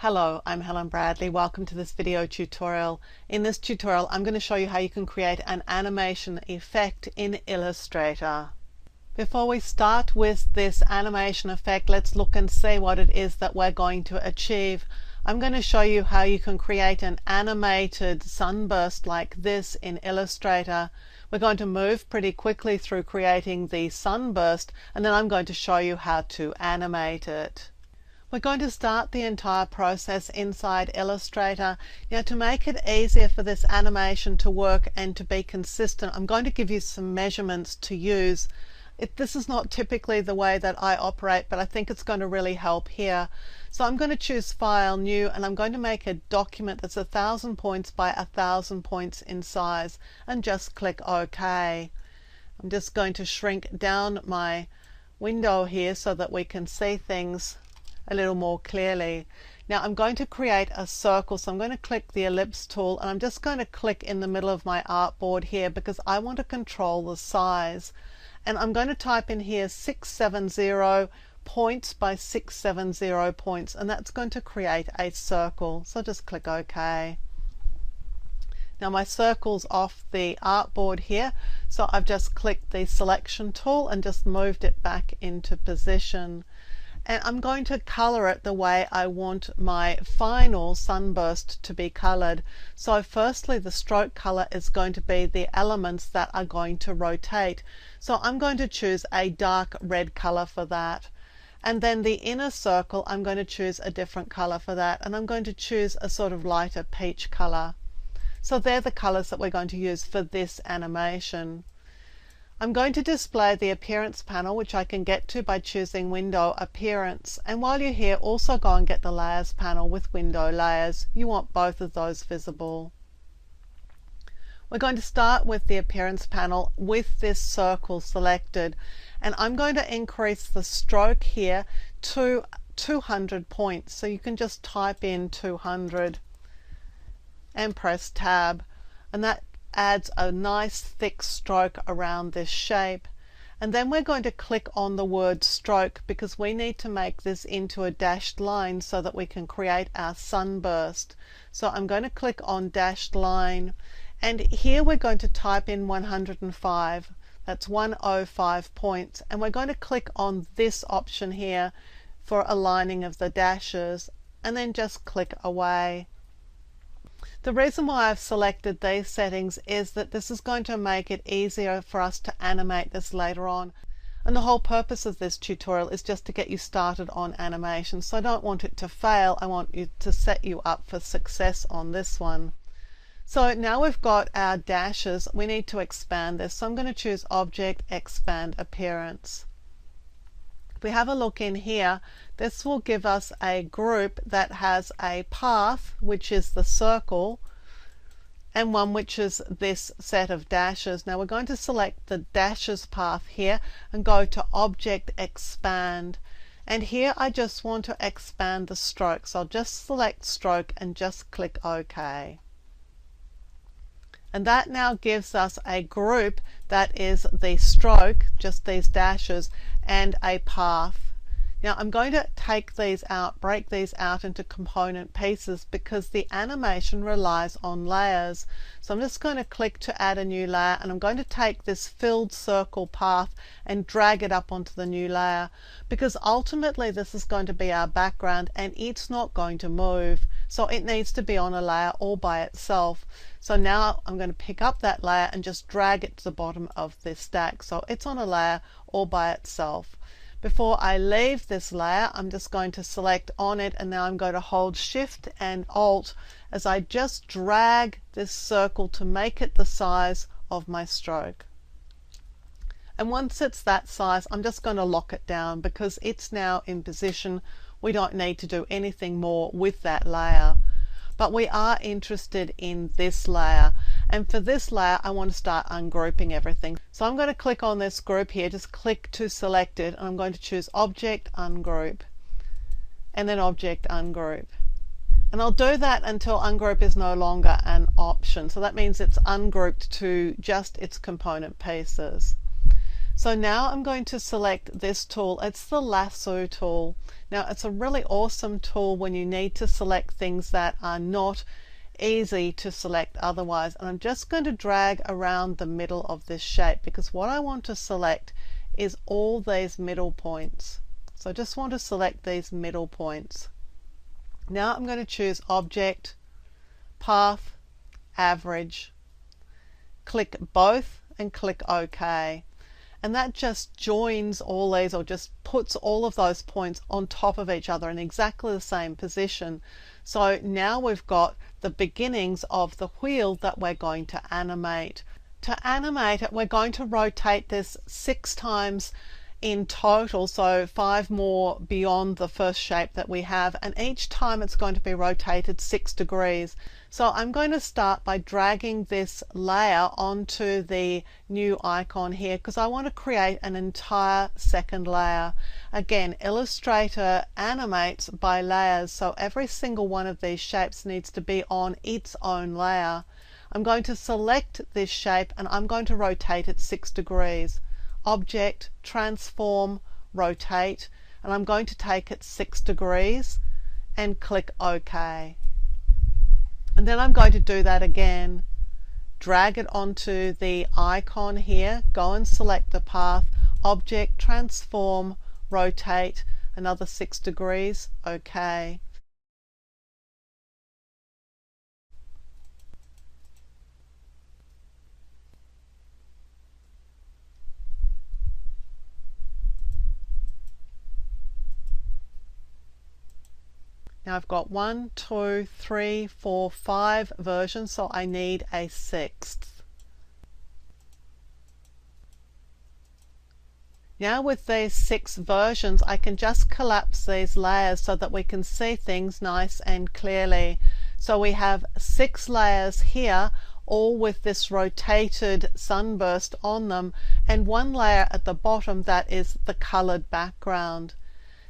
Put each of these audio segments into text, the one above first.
Hello, I'm Helen Bradley. Welcome to this video tutorial. In this tutorial, I'm going to show you how you can create an animation effect in Illustrator. Before we start with this animation effect, let's look and see what it is that we're going to achieve. I'm going to show you how you can create an animated sunburst like this in Illustrator. We're going to move pretty quickly through creating the sunburst, and then I'm going to show you how to animate it. We're going to start the entire process inside Illustrator. Now, to make it easier for this animation to work and to be consistent, I'm going to give you some measurements to use. This is not typically the way that I operate, but I think it's going to really help here. So I'm going to choose File, New, and I'm going to make a document that's 1,000 points by 1,000 points in size, and just click OK. I'm just going to shrink down my window here so that we can see things a little more clearly. Now I'm going to create a circle, so I'm going to click the ellipse tool, and I'm just going to click in the middle of my artboard here because I want to control the size. And I'm going to type in here 670 points by 670 points, and that's going to create a circle. So just click OK. Now my circle's off the artboard here, so I've just clicked the selection tool and just moved it back into position. And I'm going to color it the way I want my final sunburst to be colored. So firstly, the stroke color is going to be the elements that are going to rotate. So I'm going to choose a dark red color for that. And then the inner circle, I'm going to choose a different color for that. And I'm going to choose a sort of lighter peach color. So they're the colors that we're going to use for this animation. I'm going to display the Appearance panel, which I can get to by choosing Window Appearance. And while you're here, also go and get the Layers panel with Window Layers. You want both of those visible. We're going to start with the Appearance panel with this circle selected. And I'm going to increase the stroke here to 200 points. So you can just type in 200 and press Tab. And that adds a nice thick stroke around this shape. And then we're going to click on the word stroke because we need to make this into a dashed line so that we can create our sunburst. So I'm going to click on dashed line, and here we're going to type in 105. That's 105 points, and we're going to click on this option here for aligning of the dashes, and then just click away. The reason why I've selected these settings is that this is going to make it easier for us to animate this later on. And the whole purpose of this tutorial is just to get you started on animation. So I don't want it to fail. I want you to set you up for success on this one. So now we've got our dashes. We need to expand this. So I'm going to choose Object, Expand Appearance. If we have a look in here, this will give us a group that has a path, which is the circle, and one which is this set of dashes. Now we're going to select the dashes path here and go to Object, Expand. And here I just want to expand the stroke. So I'll just select Stroke and just click OK. And that now gives us a group that is the stroke, just these dashes, and a path. Now I'm going to take these out, break these out into component pieces because the animation relies on layers. So I'm just going to click to add a new layer, and I'm going to take this filled circle path and drag it up onto the new layer because ultimately this is going to be our background and it's not going to move. So it needs to be on a layer all by itself. So now I'm going to pick up that layer and just drag it to the bottom of this stack. So it's on a layer all by itself. Before I leave this layer, I'm just going to select on it, and now I'm going to hold Shift and Alt as I just drag this circle to make it the size of my stroke. And once it's that size, I'm just going to lock it down because it's now in position. We don't need to do anything more with that layer. But we are interested in this layer, and for this layer I want to start ungrouping everything. So I'm going to click on this group here, just click to select it, and I'm going to choose Object, Ungroup, and then Object, Ungroup. And I'll do that until ungroup is no longer an option. So that means it's ungrouped to just its component pieces. So now I'm going to select this tool. It's the lasso tool. Now it's a really awesome tool when you need to select things that are not easy to select otherwise. And I'm just going to drag around the middle of this shape because what I want to select is all these middle points. So I just want to select these middle points. Now I'm going to choose Object, Path, Average, click both and click OK. And that just joins all these, or just puts all of those points on top of each other in exactly the same position. So now we've got the beginnings of the wheel that we're going to animate. To animate it, we're going to rotate this 6 times in total, so 5 more beyond the first shape that we have, and each time it's going to be rotated 6 degrees. So I'm going to start by dragging this layer onto the new icon here because I want to create an entire second layer. Again, Illustrator animates by layers, so every single one of these shapes needs to be on its own layer. I'm going to select this shape and I'm going to rotate it 6 degrees. Object, Transform, Rotate, and I'm going to take it 6 degrees and click OK. And then I'm going to do that again. Drag it onto the icon here, go and select the path, Object, Transform, Rotate, another 6 degrees, OK. Now I've got 1, 2, 3, 4, 5 versions, so I need a 6th. Now with these 6 versions, I can just collapse these layers so that we can see things nice and clearly. So we have 6 layers here, all with this rotated sunburst on them, and 1 layer at the bottom that is the colored background.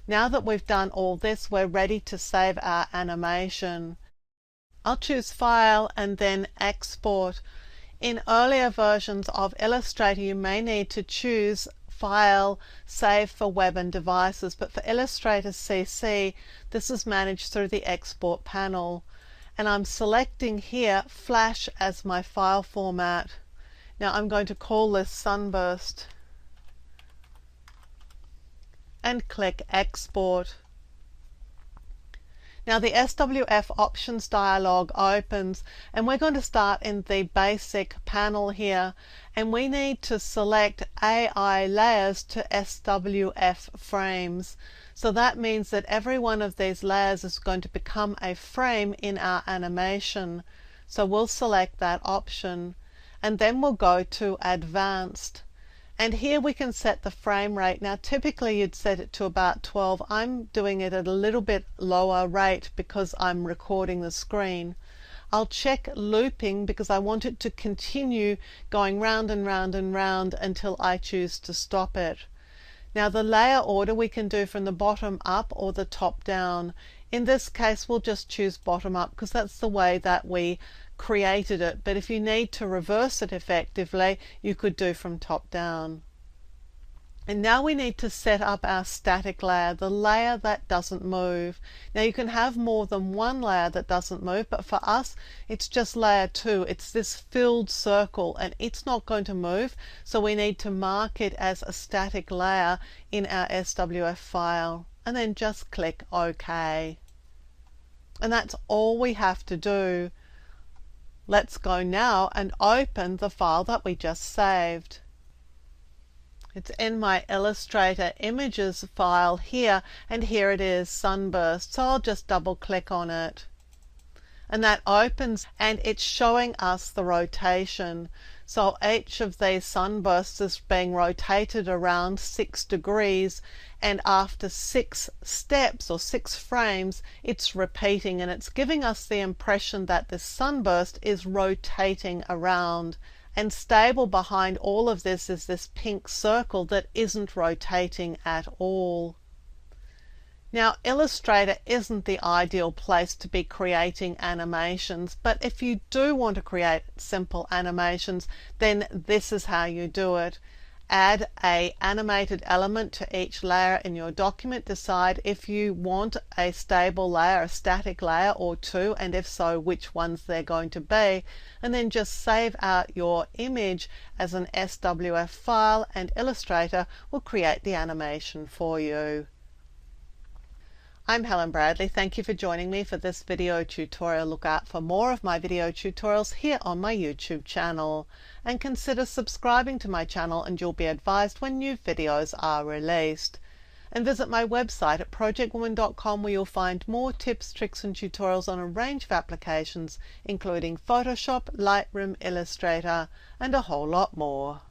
Now that we've done all this, we're ready to save our animation. I'll choose File and then Export. In earlier versions of Illustrator, you may need to choose File, Save for Web and Devices, but for Illustrator CC, this is managed through the Export panel. And I'm selecting here Flash as my file format. Now I'm going to call this Sunburst and click Export. Now the SWF Options dialog opens and we're going to start in the Basic panel here, and we need to select AI Layers to SWF Frames. So that means that every one of these layers is going to become a frame in our animation. So we'll select that option and then we'll go to Advanced. And here we can set the frame rate. Now typically you'd set it to about 12. I'm doing it at a little bit lower rate because I'm recording the screen. I'll check looping because I want it to continue going round and round and round until I choose to stop it. Now the layer order we can do from the bottom up or the top down. In this case we'll just choose bottom up because that's the way that we created it, but if you need to reverse it effectively, you could do from top down. And now we need to set up our static layer, the layer that doesn't move. Now you can have more than one layer that doesn't move, but for us it's just layer 2. It's this filled circle and it's not going to move, so we need to mark it as a static layer in our SWF file and then just click OK. And that's all we have to do. Let's go now and open the file that we just saved. It's in my Illustrator Images file here, and here it is, Sunburst. So I'll just double click on it. And that opens and it's showing us the rotation. So each of these sunbursts is being rotated around 6 degrees, and after 6 steps or 6 frames it's repeating, and it's giving us the impression that this sunburst is rotating around. And stable behind all of this is this pink circle that isn't rotating at all. Now Illustrator isn't the ideal place to be creating animations, but if you do want to create simple animations, then this is how you do it. add an animated element to each layer in your document. Decide if you want a stable layer, a static layer, or two, and if so, which ones they're going to be, and then just save out your image as an SWF file, and Illustrator will create the animation for you. I'm Helen Bradley. Thank you for joining me for this video tutorial. Look out for more of my video tutorials here on my YouTube channel, and consider subscribing to my channel and you'll be advised when new videos are released. And visit my website at projectwoman.com, where you'll find more tips, tricks and tutorials on a range of applications including Photoshop, Lightroom, Illustrator and a whole lot more.